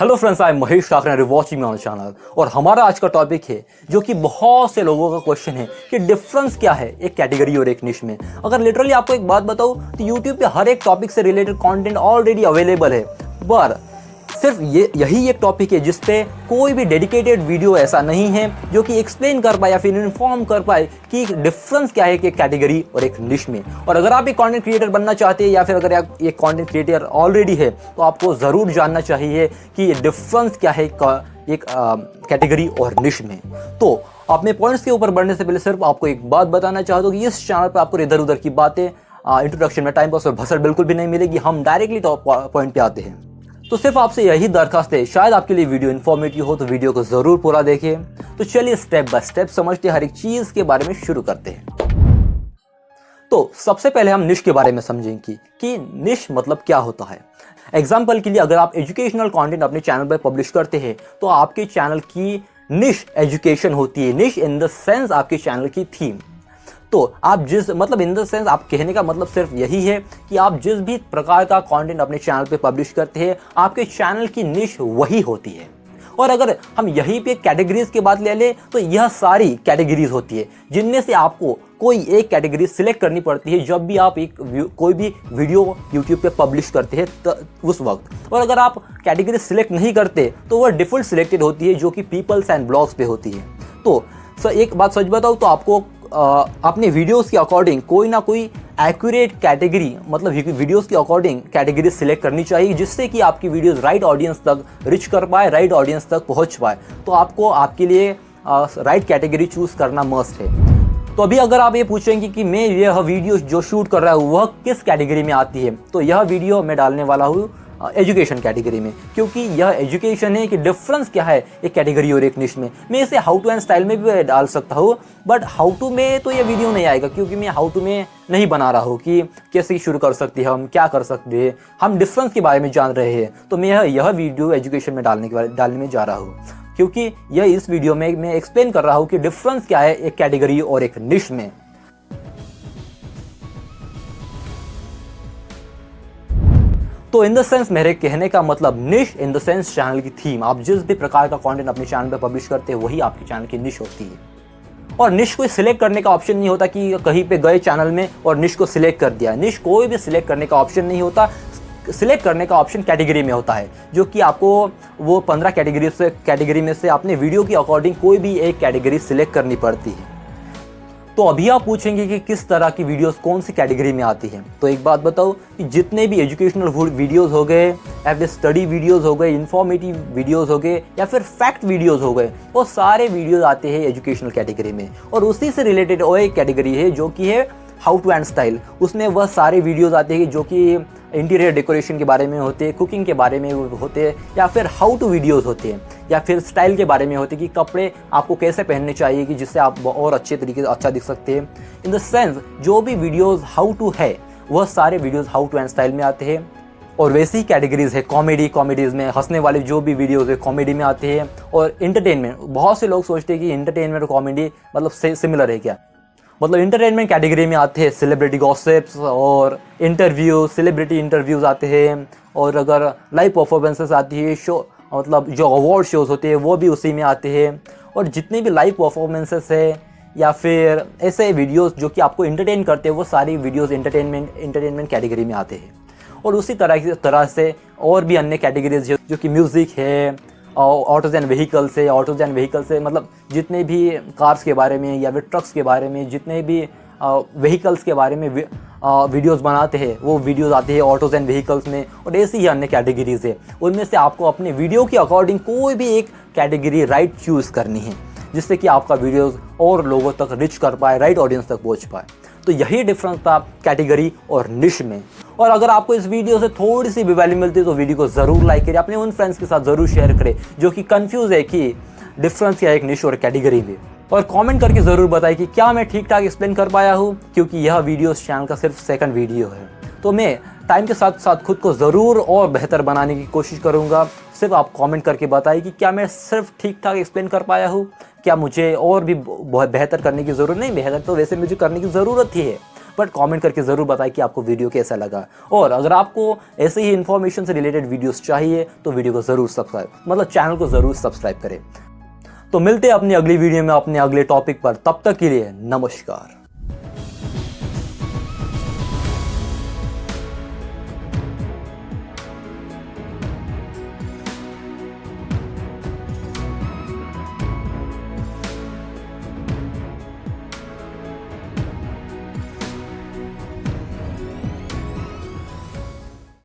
Hello friends, I am Mahesh Thackeray and watching my channel. और हमारा आज का टॉपिक है जो कि बहुत से लोगों का क्वेश्चन है कि डिफरेंस क्या है एक कैटेगरी और एक निश में। अगर लिटरली आपको एक बात बताऊं तो यूट्यूब पे हर एक टॉपिक से रिलेटेड कंटेंट ऑलरेडी अवेलेबल है, पर सिर्फ यही एक टॉपिक है जिसपे कोई भी डेडिकेटेड वीडियो ऐसा नहीं है जो कि एक्सप्लेन कर पाए या फिर इन्फॉर्म कर पाए कि डिफरेंस क्या है एक कैटेगरी और एक निश में। और अगर आप एक कंटेंट क्रिएटर बनना चाहते हैं या फिर अगर आप एक कंटेंट क्रिएटर ऑलरेडी है तो आपको ज़रूर जानना चाहिए कि डिफरेंस क्या है एक कैटेगरी और निश में। तो अपने पॉइंट्स के ऊपर बढ़ने से पहले सिर्फ आपको एक बात बताना चाहता हूँ कि इस चैनल पर आपको इधर उधर की बातें इंट्रोडक्शन में टाइम पास और भसड़ बिल्कुल भी नहीं मिलेगी। हम डायरेक्टली पॉइंट पे आते हैं। तो सिर्फ आपसे यही दरखास्त है, शायद आपके लिए वीडियो इन्फॉर्मेटिव हो तो वीडियो को जरूर पूरा देखें। तो चलिए स्टेप बाय स्टेप समझते हर एक चीज के बारे में शुरू करते हैं। तो सबसे पहले हम निश के बारे में समझेंगे कि निश मतलब क्या होता है। एग्जाम्पल के लिए अगर आप एजुकेशनल कंटेंट अपने चैनल पर पब्लिश करते हैं तो आपके चैनल की निश एजुकेशन होती है। निश इन द सेंस आपके चैनल की थीम। तो आप जिस मतलब इन द सेंस आप कहने का मतलब सिर्फ यही है कि आप जिस भी प्रकार का कंटेंट अपने चैनल पे पब्लिश करते हैं आपके चैनल की निश वही होती है। और अगर हम यहीं पे कैटेगरीज की बात ले लें तो यह सारी कैटेगरीज होती है जिनमें से आपको कोई एक कैटेगरी सिलेक्ट करनी पड़ती है जब भी आप कोई भी वीडियो यूट्यूब पे पब्लिश करते हैं उस वक्त। और अगर आप कैटेगरी सिलेक्ट नहीं करते तो वह डिफॉल्ट सिलेक्टेड होती है जो कि पीपल्स एंड ब्लॉग्स पे होती है। तो एक बात सच बताऊँ तो आपको अपने वीडियोस के अकॉर्डिंग कोई ना कोई एक्यूरेट कैटेगरी मतलब वीडियोस के अकॉर्डिंग कैटेगरी सिलेक्ट करनी चाहिए जिससे कि आपकी वीडियोस राइट ऑडियंस तक रिच कर पाए, राइट ऑडियंस तक पहुंच पाए। तो आपको आपके लिए राइट कैटेगरी चूज करना मस्ट है। तो अभी अगर आप ये पूछेंगे कि मैं यह वीडियो जो शूट कर रहा हूँ वह किस कैटेगरी में आती है, तो यह वीडियो मैं डालने वाला हूँ एजुकेशन कैटेगरी में, क्योंकि यह एजुकेशन है कि डिफरेंस क्या है एक कैटेगरी और एक निश में। मैं इसे हाउ टू एंड स्टाइल में भी डाल सकता हूँ, बट हाउ टू में तो यह वीडियो नहीं आएगा क्योंकि मैं हाउ टू में नहीं बना रहा हूँ कि कैसे शुरू कर सकते हैं हम, क्या कर सकते हैं, हम डिफरेंस के बारे में जान रहे हैं। तो मैं यह वीडियो एजुकेशन में डालने में जा रहा हूँ क्योंकि यह इस वीडियो में मैं एक्सप्लेन कर रहा हूँ कि डिफरेंस क्या है एक कैटेगरी और एक निश में। तो इन द सेंस मेरे कहने का मतलब निश इन द सेंस चैनल की थीम। आप जिस भी प्रकार का कंटेंट अपने चैनल पे पब्लिश करते हैं वही आपके चैनल की निश होती है। और निश को सिलेक्ट करने का ऑप्शन नहीं होता कि कहीं पे गए चैनल में और निश को सिलेक्ट कर दिया। निश कोई भी सिलेक्ट करने का ऑप्शन नहीं होता। सिलेक्ट करने का ऑप्शन कैटेगरी में होता है जो कि आपको वो 15 कैटेगरी में से अपने वीडियो के अकॉर्डिंग कोई भी एक कैटेगरी सिलेक्ट करनी पड़ती है। तो अभी आप पूछेंगे कि किस तरह की वीडियोस कौन सी कैटेगरी में आती हैं। तो एक बात बताओ कि जितने भी एजुकेशनल वीडियोस हो गए या फिर स्टडी वीडियोस हो गए, इन्फॉर्मेटिव वीडियोस हो गए या फिर फैक्ट वीडियोस हो गए, वो सारे वीडियोस आते हैं एजुकेशनल कैटेगरी में। और उसी से रिलेटेड और एक कैटेगरी है जो कि है हाउ टू एंड स्टाइल। उसमें वह सारे वीडियोस आते हैं जो कि इंटीरियर डेकोरेशन के बारे में होते हैं, कुकिंग के बारे में होते हैं, या फिर हाउ टू वीडियोस होते हैं, या फिर स्टाइल के बारे में होते हैं कि कपड़े आपको कैसे पहनने चाहिए कि जिससे आप और अच्छे तरीके से अच्छा दिख सकते हैं। इन द सेंस जो भी वीडियोस हाउ टू है वह सारे videos how to and style में आते हैं। और वैसी ही कैटेगरीज है कॉमेडीज़ में हंसने वाले जो भी वीडियोस है कॉमेडी में आते हैं। और इंटरटेनमेंट, बहुत से लोग सोचते हैं कि इंटरटेनमेंट और कॉमेडी मतलब सिमिलर है क्या, मतलब इंटरटेनमेंट कैटेगरी में आते हैं सेलिब्रिटी गॉसिप्स और सेलिब्रिटी इंटरव्यूज़ आते हैं। और अगर लाइव परफॉर्मेंसेस आती है शो मतलब जो अवार्ड शोज़ होते हैं वो भी उसी में आते हैं। और जितने भी लाइव परफॉर्मेंसेस है या फिर ऐसे वीडियोस जो कि आपको इंटरटेन करते हैं वो सारी वीडियोस इंटरटेनमेंट कैटेगरी में आते हैं। और उसी तरह से और भी अन्य कैटेगरीज जो कि म्यूज़िक है, ऑटोज एंड व्हीकल से मतलब जितने भी कार्स के बारे में या फिर ट्रक्स के बारे में, जितने भी व्हीकल्स के बारे में वीडियोस बनाते हैं वो वीडियोस आते हैं ऑटोज एंड व्हीकल्स में। और ऐसी ही अन्य कैटेगरीज है, उनमें से आपको अपने वीडियो के अकॉर्डिंग कोई भी एक कैटेगरी राइट चूज़ करनी है जिससे कि आपका वीडियोस और लोगों तक रिच कर पाए, राइट ऑडियंस तक पहुंच पाए। तो यही डिफरेंस था कैटेगरी और निश में। और अगर आपको इस वीडियो से थोड़ी सी भी वैल्यू मिलती है तो वीडियो को ज़रूर लाइक करें, अपने उन फ्रेंड्स के साथ ज़रूर शेयर करें जो कि कंफ्यूज है कि डिफरेंस क्या है एक निश और कैटेगरी में। और कमेंट करके ज़रूर बताएं कि क्या मैं ठीक ठाक एक्सप्लेन कर पाया हूँ, क्योंकि यह वीडियो इस चैनल का सिर्फ सेकंड वीडियो है। तो मैं टाइम के साथ साथ खुद को ज़रूर और बेहतर बनाने की कोशिश करूँगा। सिर्फ आप कमेंट करके बताइए कि क्या मैं सिर्फ ठीक ठाक एक्सप्लेन कर पाया हूँ, क्या मुझे और भी बेहतर करने की ज़रूरत नहीं। बेहतर तो वैसे मुझे करने की ज़रूरत ही है, बट कमेंट करके ज़रूर बताएं कि आपको वीडियो कैसा लगा। और अगर आपको ऐसे ही इन्फॉर्मेशन से रिलेटेड वीडियोस चाहिए तो वीडियो को ज़रूर चैनल को ज़रूर सब्सक्राइब करें। तो मिलते हैं अपनी अगली वीडियो में अपने अगले टॉपिक पर, तब तक के लिए नमस्कार।